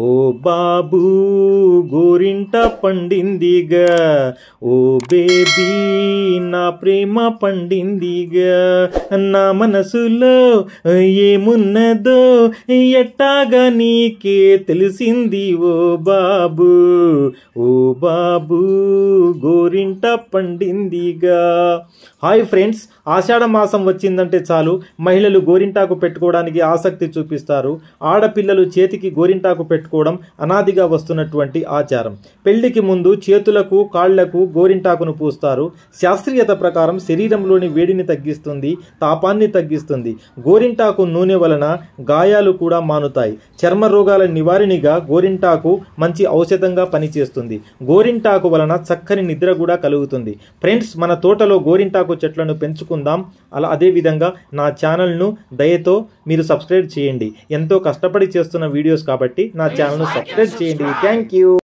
ఓ బాబు గోరింట పండిందిగా, ఓ బేబీ నా ప్రేమ పండిందిగా, నా మనసులో ఏమున్నదో ఎట్టాగా నీకే తెలిసింది ఓ బాబు, ఓ బాబు గోరింట పండిందిగా. హాయ్ ఫ్రెండ్స్, ఆషాఢ మాసం వచ్చిందంటే చాలు మహిళలు గోరింటాకు పెట్టుకోవడానికి ఆసక్తి చూపిస్తారు. ఆడపిల్లలు చేతికి గోరింటాకు పెట్టుకోవడం అనాదిగా వస్తున్నటువంటి ఆచారం. పెళ్లికి ముందు చేతులకు కాళ్లకు గోరింటాకును పూస్తారు. శాస్త్రీయత ప్రకారం శరీరంలోని వేడిని తగ్గిస్తుంది, తాపాన్ని తగ్గిస్తుంది. గోరింటాకు నూనె వలన గాయాలు కూడా మానుతాయి. చర్మ రోగాల నివారణగా గోరింటాకు మంచి ఔషధంగా పనిచేస్తుంది. గోరింటాకు వలన చక్కని నిద్ర కూడా కలుగుతుంది. ఫ్రెండ్స్, మన తోటలో గోరింటాకు చెట్లను పెంచుకుందాం. అదేవిధంగా నా ఛానల్ను దయతో మీరు సబ్స్క్రైబ్ చేయండి. ఎంతో కష్టపడి చేస్తున్న వీడియోస్ కాబట్టి నా ఛానల్ను సబ్స్క్రైబ్ చేయండి. Thank you.